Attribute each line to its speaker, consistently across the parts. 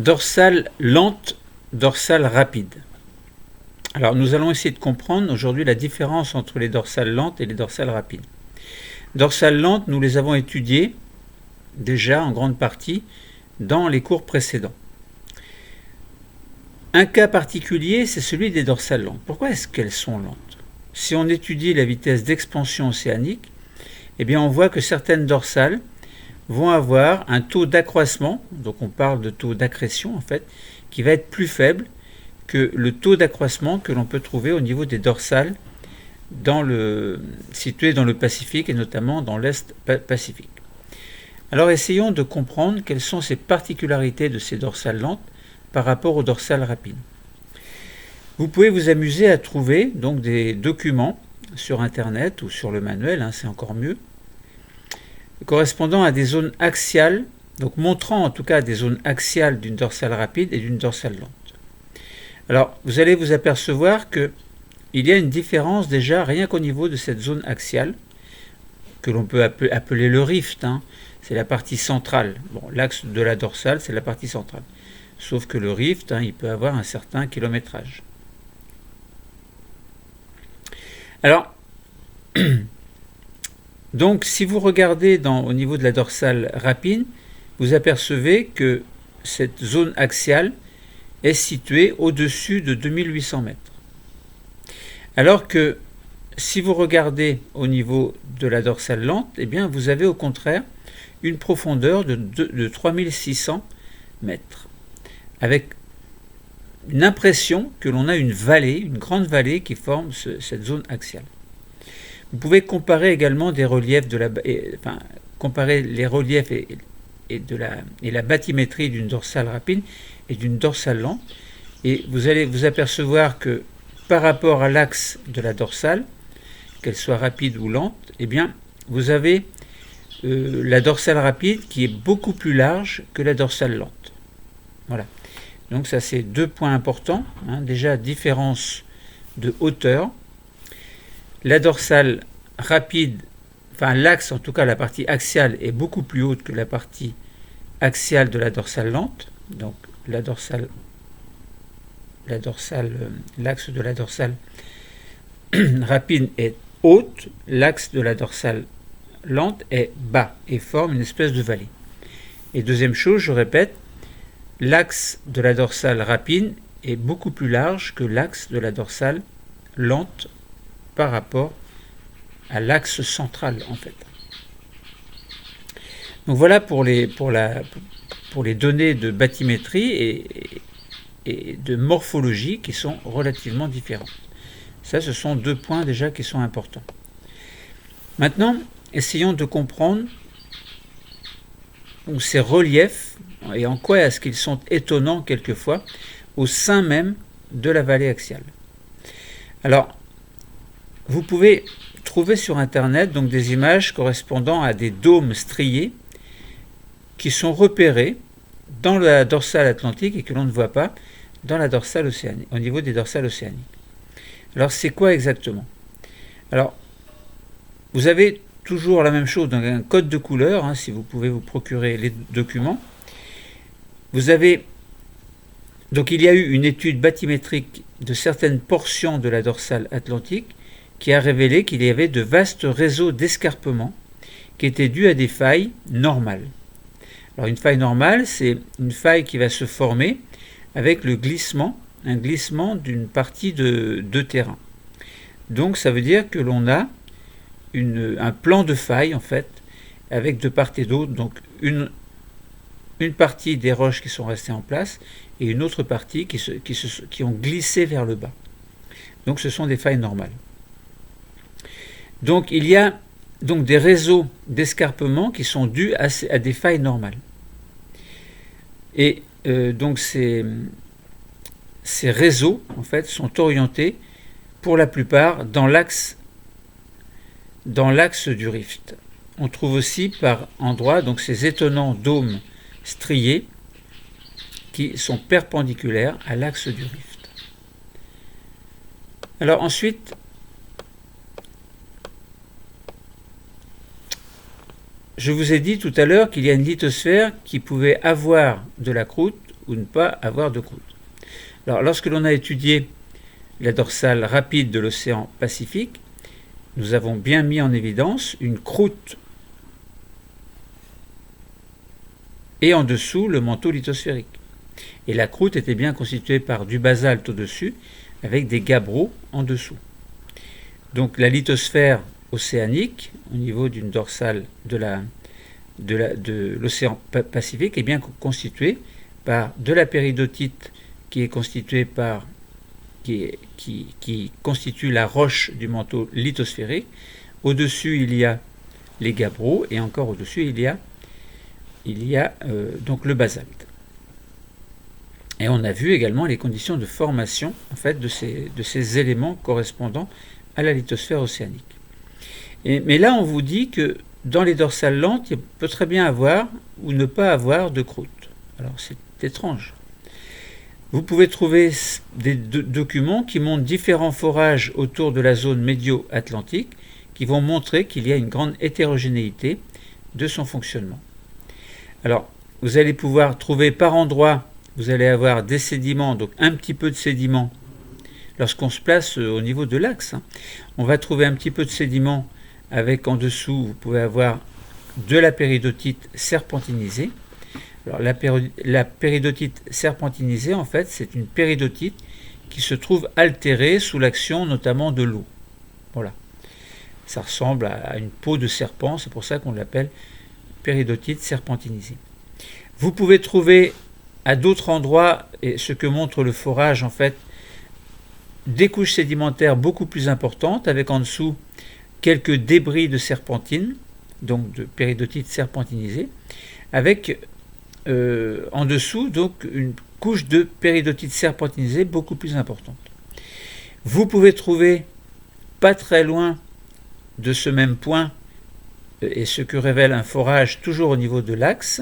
Speaker 1: Dorsale lente, dorsale rapide. Alors nous allons essayer de comprendre aujourd'hui la différence entre les dorsales lentes et les dorsales rapides. Dorsales lentes, nous les avons étudiées déjà en grande partie dans les cours précédents. Un cas particulier, c'est celui des dorsales lentes. Pourquoi est-ce qu'elles sont lentes? Si on étudie la vitesse d'expansion océanique, eh bien on voit que certaines dorsales vont avoir un taux d'accroissement, donc on parle de taux d'accrétion en fait, qui va être plus faible que le taux d'accroissement que l'on peut trouver au niveau des dorsales situées dans le Pacifique et notamment dans l'Est Pacifique. Alors essayons de comprendre quelles sont ces particularités de ces dorsales lentes par rapport aux dorsales rapides. Vous pouvez vous amuser à trouver donc des documents sur Internet ou sur le manuel, c'est encore mieux, correspondant à des zones axiales, donc montrant en tout cas des zones axiales d'une dorsale rapide et d'une dorsale lente. Alors, vous allez vous apercevoir qu'il y a une différence déjà rien qu'au niveau de cette zone axiale, que l'on peut appeler le rift, c'est la partie centrale. Bon, l'axe de la dorsale, c'est la partie centrale. Sauf que le rift, il peut avoir un certain kilométrage. Alors, donc, si vous regardez au niveau de la dorsale rapide, vous apercevez que cette zone axiale est située au-dessus de 2800 mètres. Alors que si vous regardez au niveau de la dorsale lente, eh bien, vous avez au contraire une profondeur de 3600 mètres, avec une impression que l'on a une vallée, une grande vallée qui forme cette zone axiale. Vous pouvez comparer également des reliefs comparer les reliefs et la bathymétrie d'une dorsale rapide et d'une dorsale lente, et vous allez vous apercevoir que par rapport à l'axe de la dorsale, qu'elle soit rapide ou lente, eh bien vous avez la dorsale rapide qui est beaucoup plus large que la dorsale lente. Voilà. Donc ça c'est deux points importants. Déjà différence de hauteur. La dorsale rapide, l'axe en tout cas, la partie axiale est beaucoup plus haute que la partie axiale de la dorsale lente. Donc l'axe de la dorsale rapide est haute, l'axe de la dorsale lente est bas et forme une espèce de vallée. Et deuxième chose, je répète, l'axe de la dorsale rapide est beaucoup plus large que l'axe de la dorsale lente par rapport à l'axe central en fait. Donc voilà pour les données de bathymétrie et de morphologie qui sont relativement différentes. Ça, ce sont deux points déjà qui sont importants. Maintenant, essayons de comprendre ces reliefs et en quoi est-ce qu'ils sont étonnants quelquefois au sein même de la vallée axiale. Alors, vous pouvez trouver sur Internet donc des images correspondant à des dômes striés qui sont repérés dans la dorsale atlantique et que l'on ne voit pas dans la dorsale océanique, au niveau des dorsales océaniques. Alors, c'est quoi exactement? Alors, vous avez toujours la même chose, donc un code de couleur, si vous pouvez vous procurer les documents. Vous avez, donc il y a eu une étude bathymétrique de certaines portions de la dorsale atlantique qui a révélé qu'il y avait de vastes réseaux d'escarpements qui étaient dus à des failles normales. Alors une faille normale, c'est une faille qui va se former avec un glissement d'une partie de terrain. Donc ça veut dire que l'on a un plan de faille en fait, avec de part et d'autre, donc une partie des roches qui sont restées en place et une autre partie qui ont glissé vers le bas. Donc ce sont des failles normales. Donc il y a donc des réseaux d'escarpements qui sont dus à des failles normales. Et donc ces réseaux en fait sont orientés pour la plupart dans l'axe du rift. On trouve aussi par endroits donc ces étonnants dômes striés qui sont perpendiculaires à l'axe du rift. Alors ensuite, je vous ai dit tout à l'heure qu'il y a une lithosphère qui pouvait avoir de la croûte ou ne pas avoir de croûte. Alors, lorsque l'on a étudié la dorsale rapide de l'océan Pacifique, nous avons bien mis en évidence une croûte et en dessous le manteau lithosphérique. Et la croûte était bien constituée par du basalte au-dessus avec des gabbros en dessous. Donc la lithosphère océanique au niveau d'une dorsale de l'océan Pacifique est bien constituée par de la péridotite qui est constituée par qui constitue la roche du manteau lithosphérique. Au-dessus, il y a les gabbros et encore au-dessus, il y a donc le basalte. Et on a vu également les conditions de formation en fait, de ces éléments correspondant à la lithosphère océanique. Mais là, on vous dit que dans les dorsales lentes, il peut très bien avoir ou ne pas avoir de croûte. Alors c'est étrange. Vous pouvez trouver des documents qui montrent différents forages autour de la zone médio-atlantique qui vont montrer qu'il y a une grande hétérogénéité de son fonctionnement. Alors, vous allez pouvoir trouver par endroits, vous allez avoir des sédiments, donc un petit peu de sédiments. Lorsqu'on se place au niveau de l'axe, on va trouver un petit peu de sédiments avec en dessous, vous pouvez avoir de la péridotite serpentinisée. Alors, la péridotite serpentinisée, en fait, c'est une péridotite qui se trouve altérée sous l'action notamment de l'eau. Voilà. Ça ressemble à une peau de serpent, c'est pour ça qu'on l'appelle péridotite serpentinisée. Vous pouvez trouver à d'autres endroits, et ce que montre le forage, en fait, des couches sédimentaires beaucoup plus importantes, avec en dessous quelques débris de serpentine, donc de péridotite serpentinisée, avec en dessous donc une couche de péridotite serpentinisée beaucoup plus importante. Vous pouvez trouver pas très loin de ce même point, et ce que révèle un forage toujours au niveau de l'axe,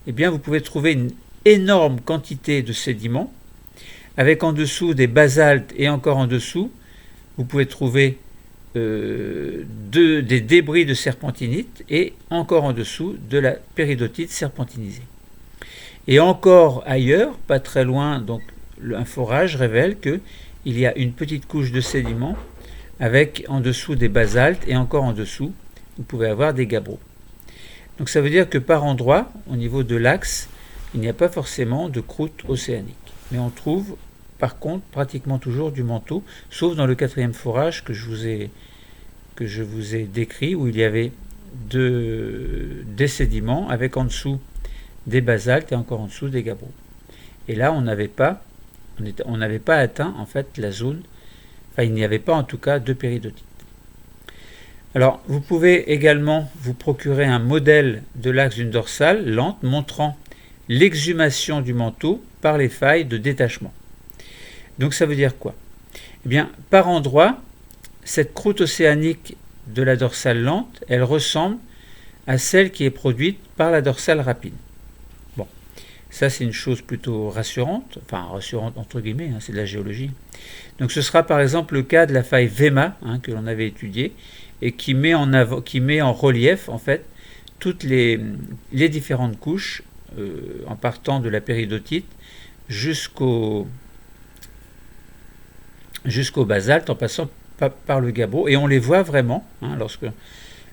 Speaker 1: eh bien vous pouvez trouver une énorme quantité de sédiments, avec en dessous des basaltes et encore en dessous, vous pouvez trouver des débris de serpentinite et encore en dessous de la péridotite serpentinisée. Et encore ailleurs, pas très loin, donc un forage révèle qu'il y a une petite couche de sédiments avec en dessous des basaltes et encore en dessous, vous pouvez avoir des gabbros. Donc ça veut dire que par endroit, au niveau de l'axe, il n'y a pas forcément de croûte océanique. Mais on trouve par contre pratiquement toujours du manteau, sauf dans le quatrième forage que je vous ai décrit, où il y avait des sédiments avec en dessous des basaltes et encore en dessous des gabbros. Et là, on n'avait pas atteint en fait la zone, enfin il n'y avait pas en tout cas de péridotite. Alors, vous pouvez également vous procurer un modèle de l'axe d'une dorsale lente montrant l'exhumation du manteau par les failles de détachement. Donc ça veut dire quoi? Eh bien, par endroits, cette croûte océanique de la dorsale lente, elle ressemble à celle qui est produite par la dorsale rapide. Bon, ça c'est une chose plutôt rassurante, enfin rassurante entre guillemets, c'est de la géologie. Donc ce sera par exemple le cas de la faille Vema que l'on avait étudiée et qui met en relief en fait toutes les différentes couches en partant de la péridotite jusqu'au basalte en passant par le gabbro, et on les voit vraiment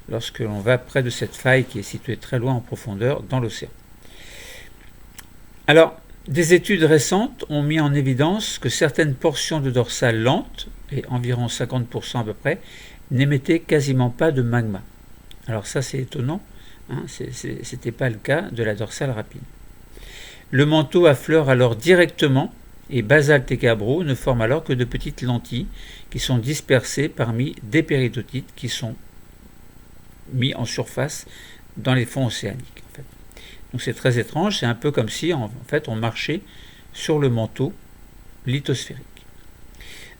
Speaker 1: lorsque l'on va près de cette faille qui est située très loin en profondeur dans l'océan. Alors, des études récentes ont mis en évidence que certaines portions de dorsales lentes, et environ 50% à peu près, n'émettaient quasiment pas de magma. Alors ça c'est étonnant, c'était pas le cas de la dorsale rapide. Le manteau affleure alors directement, et basalte et gabbro ne forment alors que de petites lentilles qui sont dispersées parmi des péridotites qui sont mis en surface dans les fonds océaniques. En fait. Donc c'est très étrange, c'est un peu comme si en fait on marchait sur le manteau lithosphérique.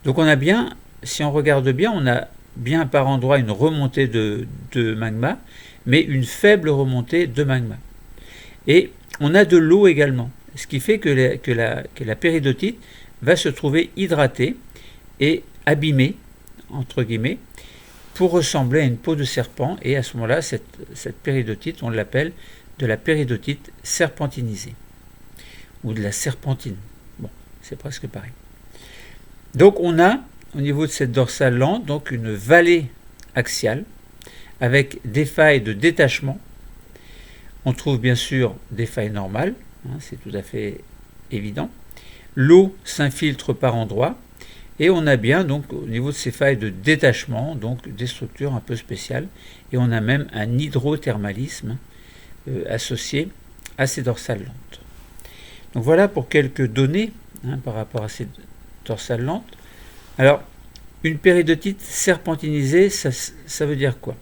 Speaker 1: Donc on a bien, si on regarde bien, on a bien par endroits une remontée de magma, mais une faible remontée de magma. Et on a de l'eau également, ce qui fait que la péridotite va se trouver hydratée et abîmée, entre guillemets, pour ressembler à une peau de serpent, et à ce moment-là, cette péridotite, on l'appelle de la péridotite serpentinisée. ou de la serpentine. Bon, c'est presque pareil. Donc on a, au niveau de cette dorsale lente, donc une vallée axiale avec des failles de détachement. On trouve bien sûr des failles normales, hein, c'est tout à fait évident. L'eau s'infiltre par endroits et on a bien donc au niveau de ces failles de détachement donc des structures un peu spéciales et on a même un hydrothermalisme associé à ces dorsales lentes. Donc voilà pour quelques données par rapport à ces dorsales lentes. Alors une péridotite serpentinisée, ça veut dire quoi?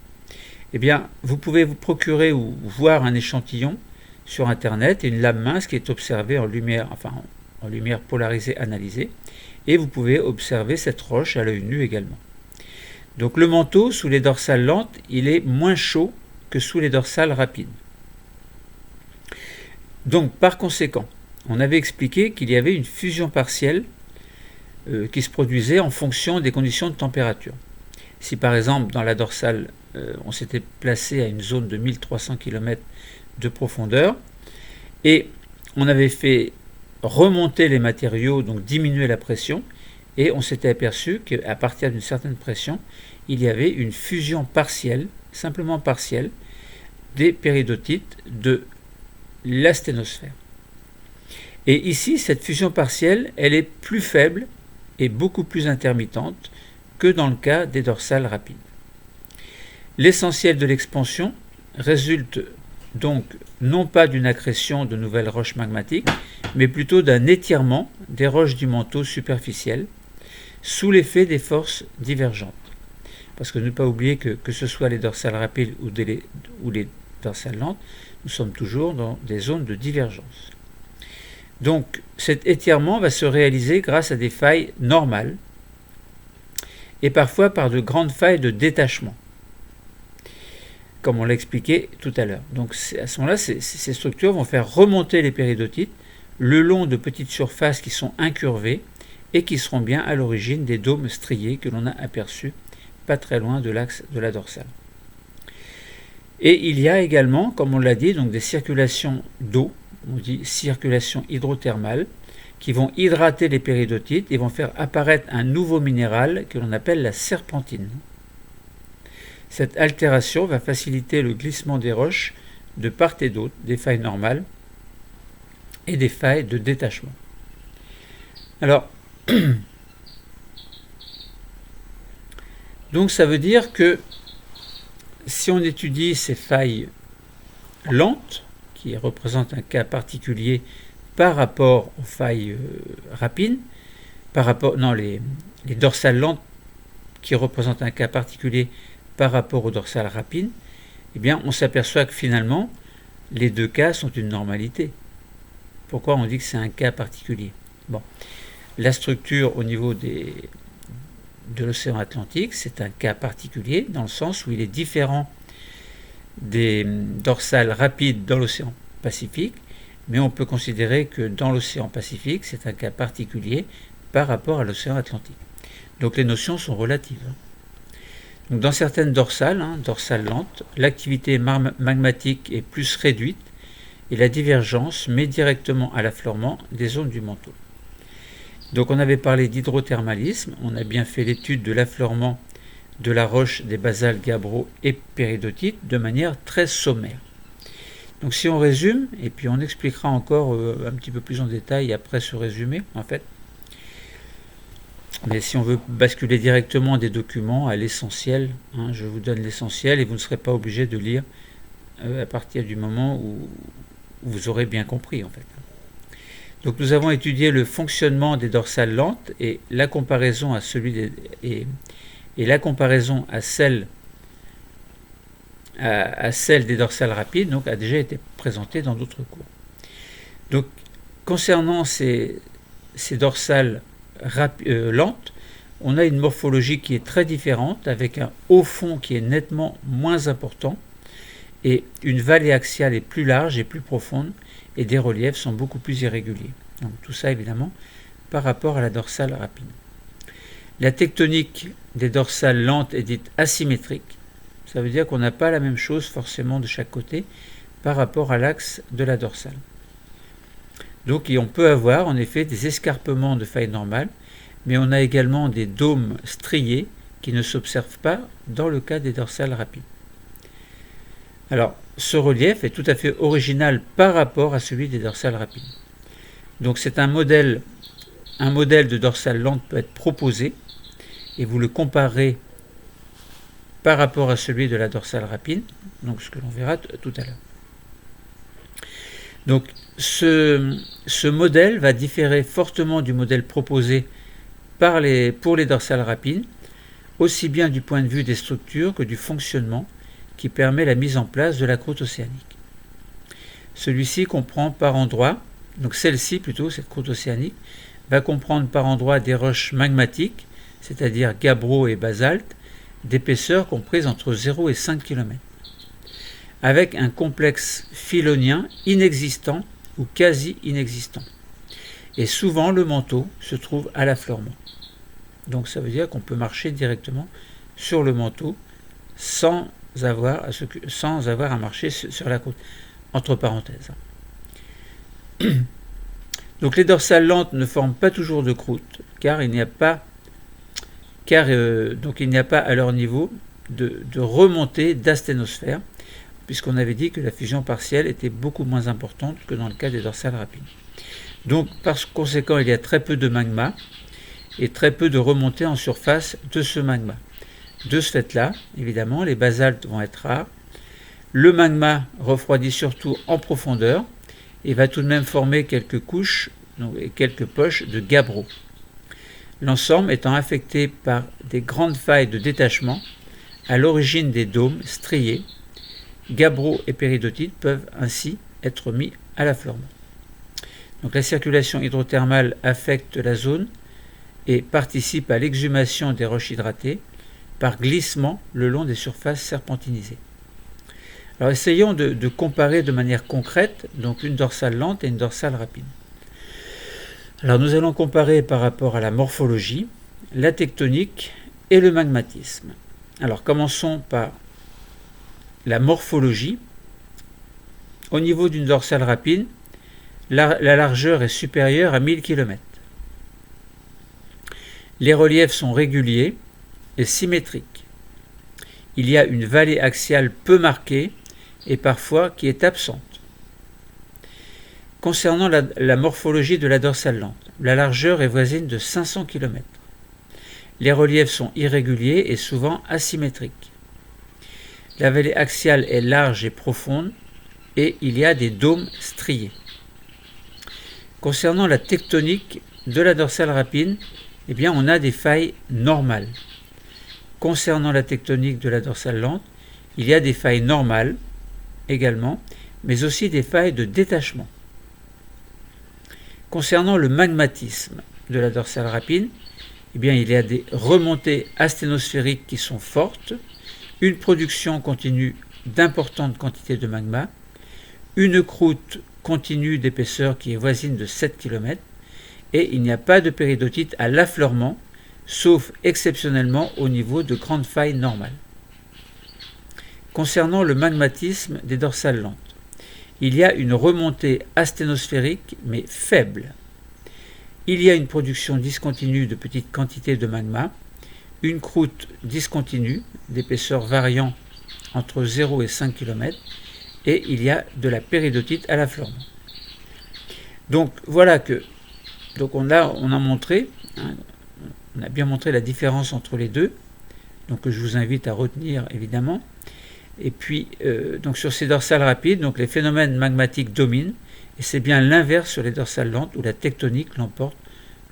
Speaker 1: Eh bien, vous pouvez vous procurer ou voir un échantillon sur Internet et une lame mince qui est observée en lumière, en lumière polarisée analysée, et vous pouvez observer cette roche à l'œil nu également. Donc le manteau sous les dorsales lentes, il est moins chaud que sous les dorsales rapides. Donc par conséquent, on avait expliqué qu'il y avait une fusion partielle qui se produisait en fonction des conditions de température. Si par exemple dans la dorsale on s'était placé à une zone de 1300 km de profondeur et on avait fait remonter les matériaux, donc diminuer la pression, et on s'était aperçu qu'à partir d'une certaine pression, il y avait une fusion partielle, simplement partielle, des péridotites de l'asténosphère. Et ici, cette fusion partielle, elle est plus faible et beaucoup plus intermittente que dans le cas des dorsales rapides. L'essentiel de l'expansion résulte donc non pas d'une accrétion de nouvelles roches magmatiques, mais plutôt d'un étirement des roches du manteau superficiel sous l'effet des forces divergentes. Parce que ne pas oublier que ce soit les dorsales rapides ou les dorsales lentes, nous sommes toujours dans des zones de divergence. Donc cet étirement va se réaliser grâce à des failles normales et parfois par de grandes failles de détachement, comme on l'a expliqué tout à l'heure. Donc à ce moment-là, ces structures vont faire remonter les péridotites le long de petites surfaces qui sont incurvées et qui seront bien à l'origine des dômes striés que l'on a aperçus pas très loin de l'axe de la dorsale. Et il y a également, comme on l'a dit, donc des circulations d'eau, on dit circulation hydrothermale, qui vont hydrater les péridotites et vont faire apparaître un nouveau minéral que l'on appelle la serpentine. Cette altération va faciliter le glissement des roches de part et d'autre des failles normales et des failles de détachement. Alors, donc ça veut dire que si on étudie ces failles lentes, qui représentent un cas particulier par rapport aux failles rapides, les dorsales lentes qui représentent un cas particulier par rapport aux dorsales rapides, eh bien on s'aperçoit que finalement les deux cas sont une normalité. Pourquoi on dit que c'est un cas particulier? Bon, la structure au niveau de l'océan Atlantique, c'est un cas particulier dans le sens où il est différent des dorsales rapides dans l'océan Pacifique, mais on peut considérer que dans l'océan Pacifique, c'est un cas particulier par rapport à l'océan Atlantique. Donc les notions sont relatives. Donc dans certaines dorsales, dorsales lentes, l'activité magmatique est plus réduite et la divergence met directement à l'affleurement des zones du manteau. Donc on avait parlé d'hydrothermalisme, on a bien fait l'étude de l'affleurement de la roche des basaltes gabbro et péridotites de manière très sommaire. Donc si on résume, et puis on expliquera encore un petit peu plus en détail après ce résumé en fait, mais si on veut basculer directement des documents à l'essentiel, je vous donne l'essentiel et vous ne serez pas obligé de lire à partir du moment où vous aurez bien compris en fait. Donc nous avons étudié le fonctionnement des dorsales lentes et la comparaison à la comparaison à celle des dorsales rapides donc, a déjà été présentée dans d'autres cours. Donc concernant ces dorsales lentes, on a une morphologie qui est très différente avec un haut fond qui est nettement moins important et une vallée axiale est plus large et plus profonde et des reliefs sont beaucoup plus irréguliers. Donc tout ça évidemment par rapport à la dorsale rapide. La tectonique des dorsales lentes est dite asymétrique. Ça veut dire qu'on n'a pas la même chose forcément de chaque côté par rapport à l'axe de la dorsale. Donc on peut avoir en effet des escarpements de failles normales, mais on a également des dômes striés qui ne s'observent pas dans le cas des dorsales rapides. Alors, ce relief est tout à fait original par rapport à celui des dorsales rapides. Donc c'est un modèle de dorsale lente peut être proposé, et vous le comparez par rapport à celui de la dorsale rapide, donc ce que l'on verra tout à l'heure. Donc ce modèle va différer fortement du modèle proposé pour les dorsales rapides, aussi bien du point de vue des structures que du fonctionnement qui permet la mise en place de la croûte océanique. Celui-ci comprend par endroits, donc celle-ci plutôt, cette croûte océanique, va comprendre par endroits des roches magmatiques, c'est-à-dire gabbro et basalte, d'épaisseur comprise entre 0 et 5 km, avec un complexe phylonien inexistant ou quasi inexistant. Et souvent le manteau se trouve à l'affleurement. Donc ça veut dire qu'on peut marcher directement sur le manteau sans avoir à marcher sur la côte, entre parenthèses. Donc les dorsales lentes ne forment pas toujours de croûte, car il n'y a pas à leur niveau de remontée d'asténosphère, puisqu'on avait dit que la fusion partielle était beaucoup moins importante que dans le cas des dorsales rapides. Donc par conséquent, il y a très peu de magma et très peu de remontée en surface de ce magma. De ce fait-là, évidemment, les basaltes vont être rares. Le magma refroidit surtout en profondeur et va tout de même former quelques couches et quelques poches de gabbro. L'ensemble étant affecté par des grandes failles de détachement à l'origine des dômes striés. Gabbro et péridotite peuvent ainsi être mis à l'affleurement. Donc la circulation hydrothermale affecte la zone et participe à l'exhumation des roches hydratées par glissement le long des surfaces serpentinisées. Alors essayons de comparer de manière concrète donc une dorsale lente et une dorsale rapide. Alors nous allons comparer par rapport à la morphologie, la tectonique et le magmatisme. Alors commençons par la morphologie. Au niveau d'une dorsale rapide, la largeur est supérieure à 1000 km. Les reliefs sont réguliers et symétriques. Il y a une vallée axiale peu marquée et parfois qui est absente. Concernant la morphologie de la dorsale lente, la largeur est voisine de 500 km. Les reliefs sont irréguliers et souvent asymétriques. La vallée axiale est large et profonde et il y a des dômes striés. Concernant la tectonique de la dorsale rapide, eh bien, on a des failles normales. Concernant la tectonique de la dorsale lente, il y a des failles normales également, mais aussi des failles de détachement. Concernant le magmatisme de la dorsale rapide, eh bien, il y a des remontées asténosphériques qui sont fortes, une production continue d'importantes quantités de magma, une croûte continue d'épaisseur qui est voisine de 7 km, et il n'y a pas de péridotite à l'affleurement, sauf exceptionnellement au niveau de grandes failles normales. Concernant le magmatisme des dorsales lentes, il y a une remontée asténosphérique mais faible. Il y a une production discontinue de petites quantités de magma, une croûte discontinue d'épaisseur variant entre 0 et 5 km, et il y a de la péridotite à l'affleurement. Donc voilà que on a montré, on a bien montré la différence entre les deux, donc je vous invite à retenir évidemment. Et puis donc sur ces dorsales rapides, donc les phénomènes magmatiques dominent, et c'est bien l'inverse sur les dorsales lentes où la tectonique l'emporte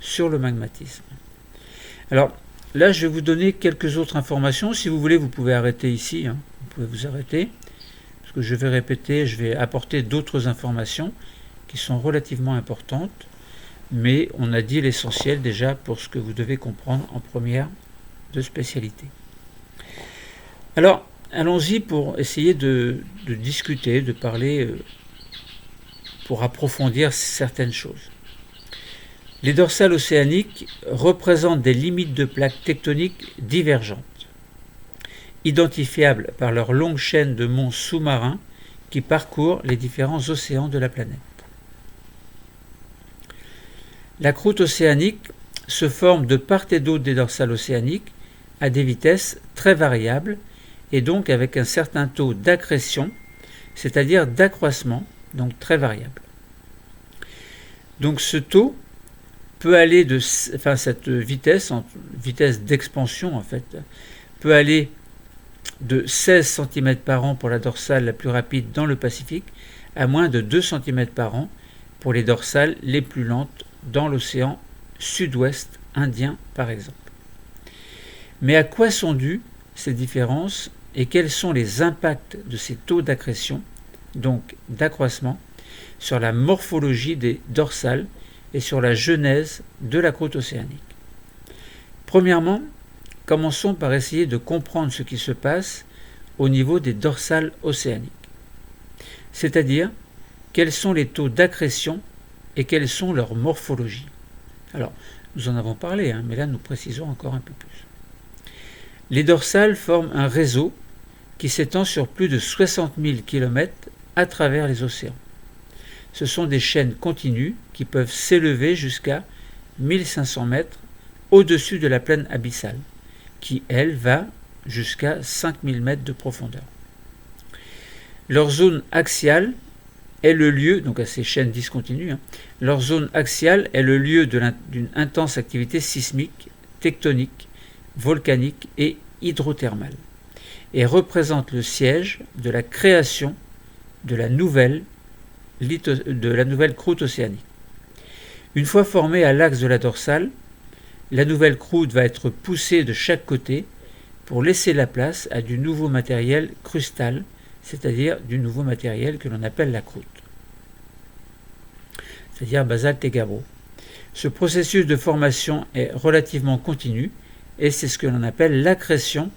Speaker 1: sur le magmatisme. Alors là, je vais vous donner quelques autres informations. Si vous voulez, vous pouvez arrêter ici, vous pouvez vous arrêter, parce que je vais répéter, je vais apporter d'autres informations qui sont relativement importantes. Mais on a dit l'essentiel déjà pour ce que vous devez comprendre en première de spécialité. Alors, allons-y pour essayer de discuter, de parler, pour approfondir certaines choses. Les dorsales océaniques représentent des limites de plaques tectoniques divergentes, identifiables par leur longue chaîne de monts sous-marins qui parcourent les différents océans de la planète. La croûte océanique se forme de part et d'autre des dorsales océaniques à des vitesses très variables et donc avec un certain taux d'accrétion, c'est-à-dire d'accroissement, donc très variable. Donc ce taux peut aller cette vitesse d'expansion en fait, peut aller de 16 cm par an pour la dorsale la plus rapide dans le Pacifique à moins de 2 cm par an pour les dorsales les plus lentes dans l'océan sud-ouest indien par exemple. Mais à quoi sont dues ces différences et quels sont les impacts de ces taux d'accrétion, donc d'accroissement, sur la morphologie des dorsales et sur la genèse de la croûte océanique? Premièrement, commençons par essayer de comprendre ce qui se passe au niveau des dorsales océaniques, c'est-à-dire quels sont les taux d'accrétion et quelles sont leurs morphologies. Alors, nous en avons parlé, mais là nous précisons encore un peu plus. Les dorsales forment un réseau qui s'étend sur plus de 60 000 km à travers les océans. Ce sont des chaînes continues qui peuvent s'élever jusqu'à 1500 mètres au-dessus de la plaine abyssale, qui, elle, va jusqu'à 5000 mètres de profondeur. Leur zone axiale est le lieu, donc à ces chaînes discontinues, leur zone axiale est le lieu d'une intense activité sismique, tectonique, volcanique et hydrothermale, et représente le siège de la création de la nouvelle croûte océanique. Une fois formée à l'axe de la dorsale, la nouvelle croûte va être poussée de chaque côté pour laisser la place à du nouveau matériel crustal, c'est-à-dire du nouveau matériel que l'on appelle la croûte, c'est-à-dire basalte et gabbro. Ce processus de formation est relativement continu et c'est ce que l'on appelle l'accrétion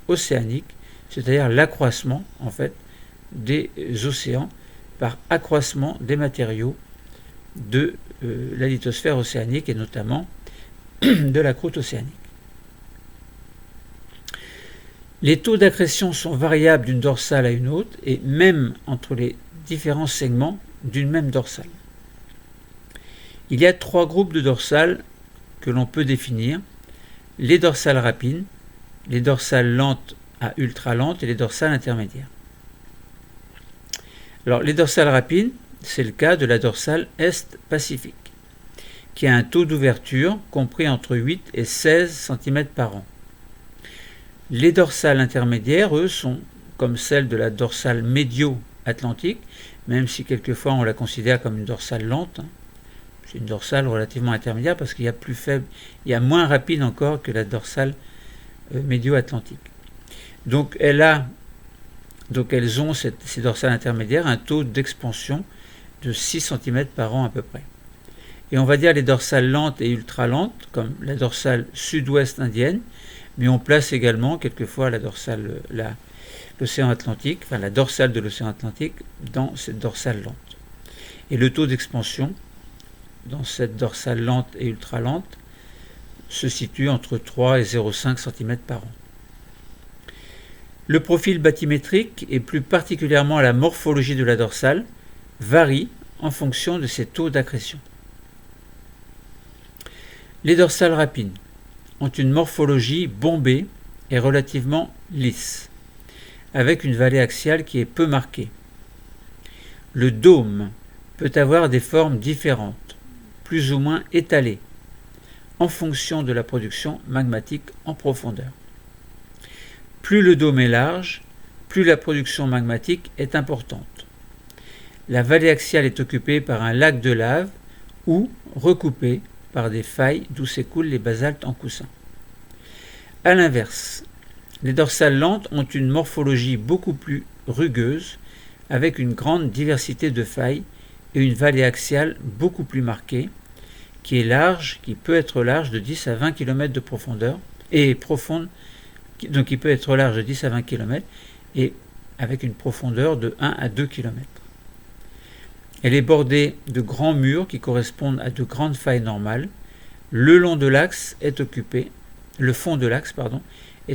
Speaker 1: océanique, c'est-à-dire l'accroissement en fait des océans par accroissement des matériaux de la lithosphère océanique et notamment de la croûte océanique. Les taux d'accrétion sont variables d'une dorsale à une autre et même entre les différents segments d'une même dorsale. Il y a 3 groupes de dorsales que l'on peut définir: les dorsales rapides, les dorsales lentes à ultra lentes et les dorsales intermédiaires. Alors les dorsales rapides, c'est le cas de la dorsale Est-Pacifique, qui a un taux d'ouverture compris entre 8 et 16 cm par an. Les dorsales intermédiaires, eux, sont comme celle de la dorsale médio-atlantique, même si quelquefois on la considère comme une dorsale lente. C'est une dorsale relativement intermédiaire parce qu'il y a plus faible, il y a moins rapide encore que la dorsale médio-atlantique. Donc elles ont ces dorsales intermédiaires un taux d'expansion de 6 cm par an à peu près. Et on va dire les dorsales lentes et ultra lentes, comme la dorsale sud-ouest indienne, mais on place également quelquefois l'océan Atlantique, enfin la dorsale de l'océan Atlantique, dans cette dorsale lente. Et le taux d'expansion dans cette dorsale lente et ultra lente se situe entre 3 et 0,5 cm par an. Le profil bathymétrique, et plus particulièrement la morphologie de la dorsale, varie en fonction de ces taux d'accrétion. Les dorsales rapides ont une morphologie bombée et relativement lisse, avec une vallée axiale qui est peu marquée. Le dôme peut avoir des formes différentes, plus ou moins étalées, en fonction de la production magmatique en profondeur. Plus le dôme est large, plus la production magmatique est importante. La vallée axiale est occupée par un lac de lave ou recoupée par des failles d'où s'écoulent les basaltes en coussin. A l'inverse, les dorsales lentes ont une morphologie beaucoup plus rugueuse, avec une grande diversité de failles et une vallée axiale beaucoup plus marquée, qui peut être large de 10 à 20 km de profondeur, et profonde, donc qui peut être large de 10 à 20 km, et avec une profondeur de 1 à 2 km. Elle est bordée de grands murs qui correspondent à de grandes failles normales. Le fond de l'axe est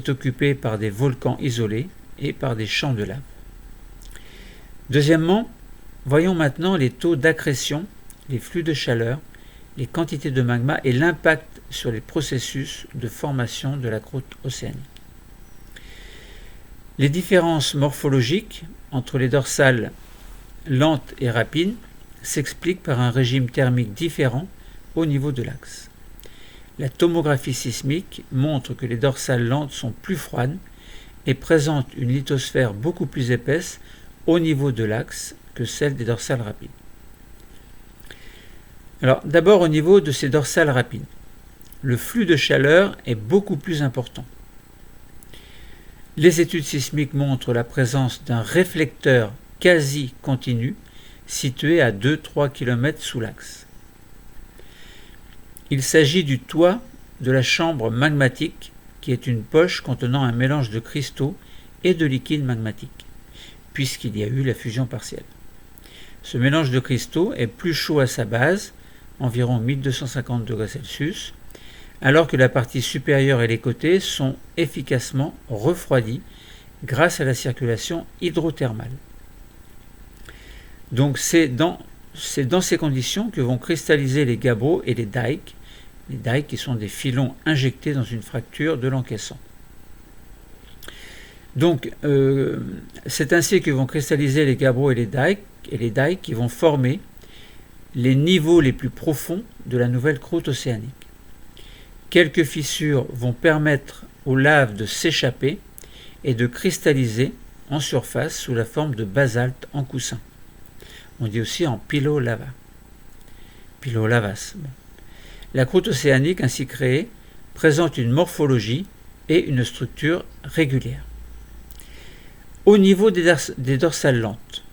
Speaker 1: occupé par des volcans isolés et par des champs de lave. Deuxièmement, voyons maintenant les taux d'accrétion, les flux de chaleur les quantités de magma et l'impact sur les processus de formation de la croûte océanique. Les différences morphologiques entre les dorsales lentes et rapides s'expliquent par un régime thermique différent au niveau de l'axe. La tomographie sismique montre que les dorsales lentes sont plus froides et présentent une lithosphère beaucoup plus épaisse au niveau de l'axe que celle des dorsales rapides. Alors, d'abord au niveau de ces dorsales rapides, le flux de chaleur est beaucoup plus important. Les études sismiques montrent la présence d'un réflecteur quasi continu situé à 2-3 km sous l'axe. Il s'agit du toit de la chambre magmatique, qui est une poche contenant un mélange de cristaux et de liquide magmatique, puisqu'il y a eu la fusion partielle. Ce mélange de cristaux est plus chaud à sa base, environ 1250 degrés Celsius, alors que la partie supérieure et les côtés sont efficacement refroidis grâce à la circulation hydrothermale. Donc c'est dans ces conditions que vont cristalliser les gabbros et les dikes qui sont des filons injectés dans une fracture de l'encaissant. Donc c'est ainsi que vont cristalliser les gabbros et les dikes qui vont former les niveaux les plus profonds de la nouvelle croûte océanique. Quelques fissures vont permettre aux laves de s'échapper et de cristalliser en surface sous la forme de basalte en coussin. On dit aussi en pilolavas. La croûte océanique ainsi créée présente une morphologie et une structure régulière. Au niveau des dorsales lentes,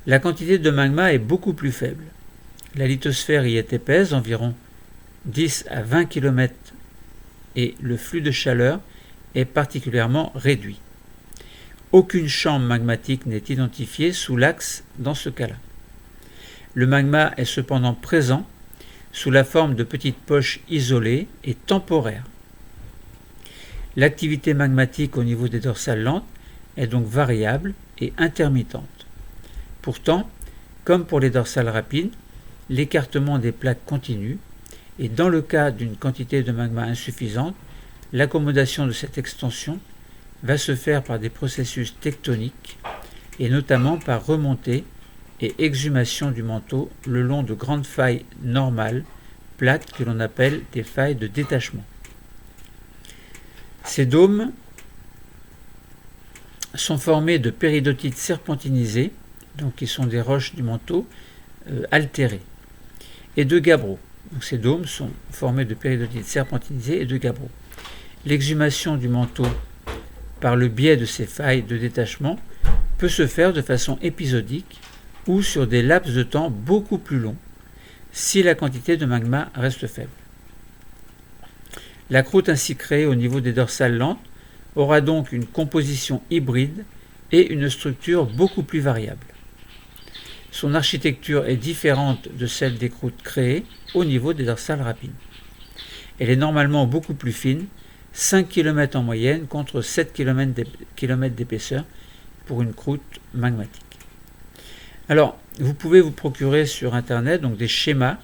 Speaker 1: la quantité de magma est beaucoup plus faible. La lithosphère y est épaisse, environ 10 à 20 km, et le flux de chaleur est particulièrement réduit. Aucune chambre magmatique n'est identifiée sous l'axe dans ce cas-là. Le magma est cependant présent sous la forme de petites poches isolées et temporaires. L'activité magmatique au niveau des dorsales lentes est donc variable et intermittente. Pourtant, comme pour les dorsales rapides, l'écartement des plaques continue et dans le cas d'une quantité de magma insuffisante, l'accommodation de cette extension va se faire par des processus tectoniques et notamment par remontée et exhumation du manteau le long de grandes failles normales, plates que l'on appelle des failles de détachement. Ces dômes sont formés de péridotites serpentinisées, donc qui sont des roches du manteau altérées, et de gabbros. Donc ces dômes sont formés de péridotites serpentinisées et de gabbros. L'exhumation du manteau par le biais de ces failles de détachement peut se faire de façon épisodique ou sur des laps de temps beaucoup plus longs si la quantité de magma reste faible. La croûte ainsi créée au niveau des dorsales lentes aura donc une composition hybride et une structure beaucoup plus variable. Son architecture est différente de celle des croûtes créées au niveau des dorsales rapides. Elle est normalement beaucoup plus fine, 5 km en moyenne contre 7 km d'épaisseur pour une croûte magmatique. Alors, vous pouvez vous procurer sur Internet donc des schémas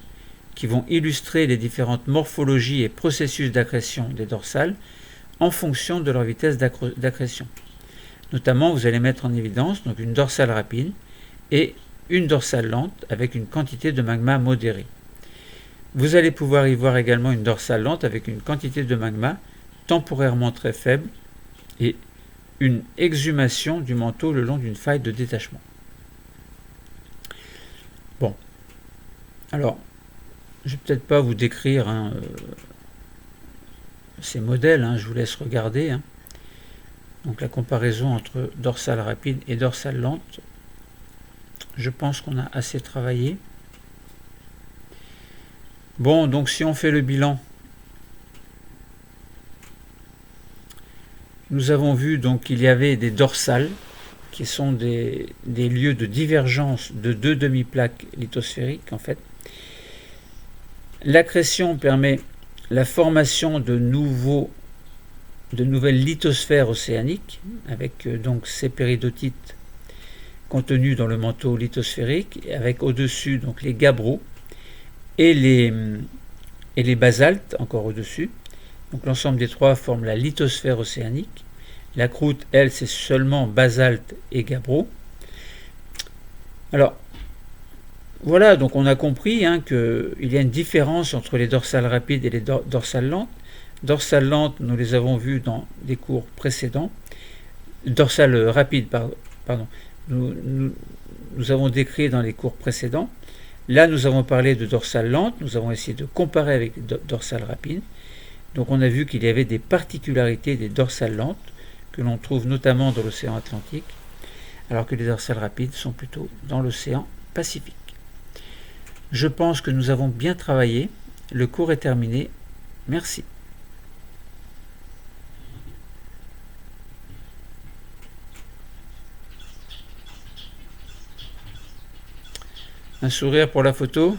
Speaker 1: qui vont illustrer les différentes morphologies et processus d'accrétion des dorsales en fonction de leur vitesse d'accrétion. Notamment, vous allez mettre en évidence donc une dorsale rapide et une dorsale lente avec une quantité de magma modérée. Vous allez pouvoir y voir également une dorsale lente avec une quantité de magma temporairement très faible et une exhumation du manteau le long d'une faille de détachement. Bon, alors, je ne vais peut-être pas vous décrire ces modèles, je vous laisse regarder. Donc la comparaison entre dorsale rapide et dorsale lente, je pense qu'on a assez travaillé. Bon, donc si on fait le bilan, nous avons vu donc qu'il y avait des dorsales qui sont des lieux de divergence de deux demi-plaques lithosphériques en fait. L'accrétion permet la formation de nouvelles lithosphères océaniques avec donc ces péridotites contenus dans le manteau lithosphérique, avec au-dessus donc les gabbros et les basaltes encore au-dessus. Donc l'ensemble des trois forme la lithosphère océanique. La croûte, elle, c'est seulement basalte et gabbro. Alors, voilà, donc on a compris qu'il y a une différence entre les dorsales rapides et les dorsales lentes. Dorsales lentes, nous les avons vues dans des cours précédents. Dorsales rapides, pardon, nous avons décrit dans les cours précédents. Là, nous avons parlé de dorsales lentes, nous avons essayé de comparer avec les dorsales rapides. Donc on a vu qu'il y avait des particularités des dorsales lentes, que l'on trouve notamment dans l'océan Atlantique, alors que les dorsales rapides sont plutôt dans l'océan Pacifique. Je pense que nous avons bien travaillé. Le cours est terminé. Merci. Un sourire pour la photo.